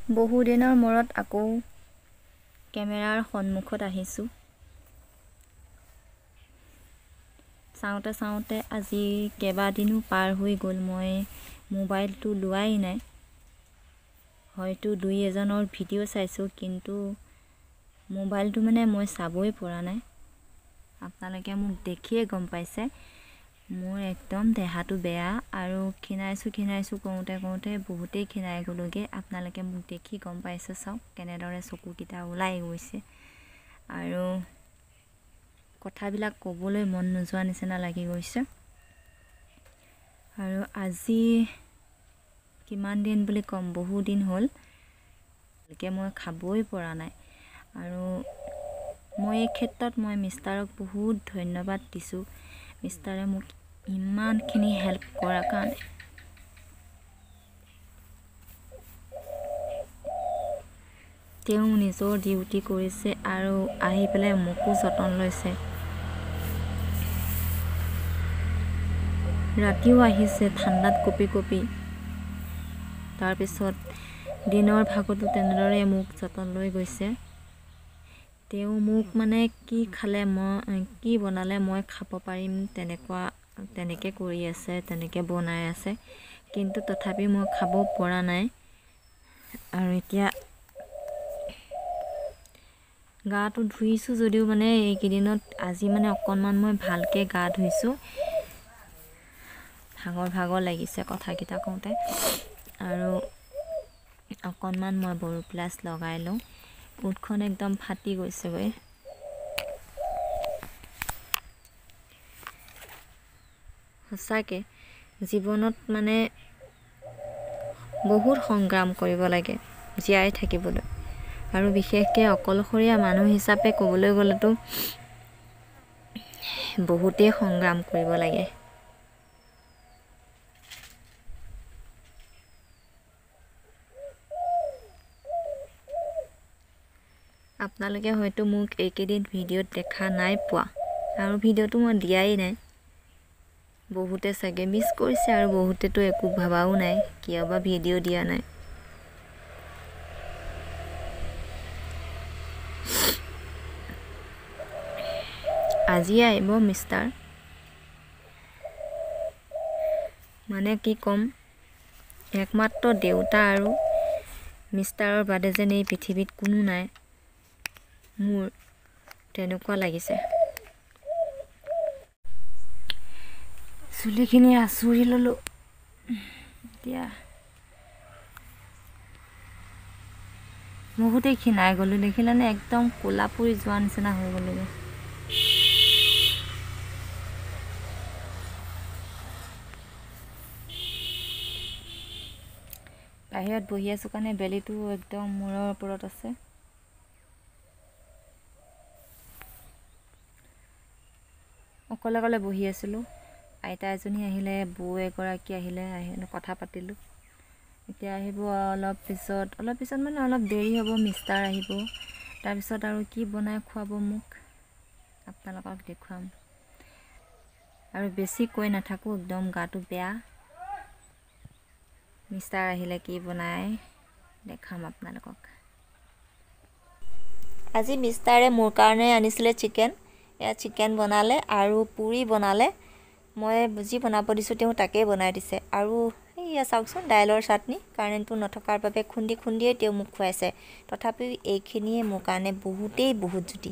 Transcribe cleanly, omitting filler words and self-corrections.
বহুদিনৰ মূৰত আকৌ কেমেৰাৰ সন্মুখত আহিছোঁ। চাওঁতে চাওঁতে আজি কেইবাদিনো পাৰ হৈ গ'ল, মই মোবাইলটো লোৱাই নাই। হয়তো দুই এজনৰ ভিডিঅ' চাইছোঁ, কিন্তু মোবাইলটো মই চাবই পৰা নাই। আপোনালোকে মোক দেখিয়ে গম পাইছে মোৰ একদম দেহাটো বেয়া, আৰু ক্ষীণাইছোঁ কওঁতে কওঁতে বহুতেই ক্ষীণাই গ'লোগৈ। আপোনালোকে মোক দেখি গম পাইছে, চাওক কেনেদৰে চকুকেইটা ওলাই গৈছে, আৰু কথাবিলাক ক'বলৈ মন নোযোৱা নিচিনা লাগি গৈছে। আৰু আজি কিমান দিন বুলি ক'ম, বহু দিন হ'ল ভালকৈ মই খাবই পৰা নাই। আৰু মই এই ক্ষেত্ৰত মিষ্টাৰক বহুত ধন্যবাদ দিছোঁ। মিষ্টাৰে মোক ইমানখিনি হেল্প কৰাৰ কাৰণে। তেওঁ নিজৰ ডিউটি কৰিছে আৰু আহি পেলাই মোকো যতন লৈছে। ৰাতিও আহিছে ঠাণ্ডাত কঁপি কঁপি। তাৰপিছত দিনৰ ভাগতো তেনেদৰে মোক যতন লৈ গৈছে। তেওঁ মোক কি খালে কি বনালে মই খাব পাৰিম তেনেকৈ কৰি আছে, তেনেকৈ বনাই আছে, কিন্তু তথাপি মই খাব পৰা নাই। আৰু এতিয়া গাটো ধুইছোঁ যদিও এইকেইদিনত আজি অকণমান মই ভালকৈ গা ধুইছোঁ। ভাগৰ লাগিছে কথাকেইটা কওঁতে, আৰু অকণমান মই বড়ো প্লাছ লগাই লওঁ। ওঠখন একদম ফাটি গৈছেগৈ। সঁচাকৈ জীৱনত বহুত সংগ্ৰাম কৰিব লাগে জীয়াই থাকিবলৈ, আৰু বিশেষকৈ অকলশৰীয়া মানুহ হিচাপে ক'বলৈ গ'লেতো বহুতেই সংগ্ৰাম কৰিব লাগে। আপোনালোকে হয়তো মোক এইকেইদিন ভিডিঅ'ত দেখা নাই পোৱা, আৰু ভিডিঅ'টো মই দিয়াই নাই। বহুতে চাগে মিছ কৰিছে, আৰু বহুতেতো একো ভাবাও নাই কিয় বা ভিডিঅ' দিয়া নাই। আজি আহিব মিষ্টাৰ। কি ক'ম, একমাত্ৰ দেউতা আৰু মিষ্টাৰৰ বাদে যেন এই পৃথিৱীত কোনো নাই, মোৰ তেনেকুৱা লাগিছে। চুলিখিনি আঁচুৰি ল'লোঁ। এতিয়া বহুতেই ক্ষীণাই গ'লোঁ, দেখিলেনে একদম ক'লা পৰি যোৱা নিচিনা হৈ গ'লোগৈ। বাহিৰত বহি আছোঁ কাৰণে বেলিটো একদম মূৰৰ ওপৰত আছে। অকলে বহি আছিলোঁ। আইতা এজনী আহিলে, বৌ এগৰাকী আহিলে কথা পাতিলোঁ। এতিয়া আহিব অলপ পিছত অলপ দেৰি হ'ব, মিষ্টাৰ আহিব। তাৰপিছত আৰু কি বনাই খুৱাব মোক আপোনালোকক দেখুৱাম। আৰু বেছি কৈ নাথাকোঁ, একদম গাটো বেয়া। মিষ্টাৰ আহিলে কি বনাই দেখাম আপোনালোকক। আজি মিষ্টাৰে মোৰ কাৰণে আনিছিলে চিকেন। এয়া চিকেন বনালে আৰু পুৰি বনালে। মই যি বনাব দিছোঁ তেওঁ তাকেই বনাই দিছে। আৰু এয়া চাওকচোন, দাইলৰ চাটনি। কাৰেণ্টটো নথকাৰ বাবে খুন্দিয়ে তেওঁ মোক খুৱাইছে। তথাপিও এইখিনিয়ে মোৰ কাৰণে বহুত জুতি।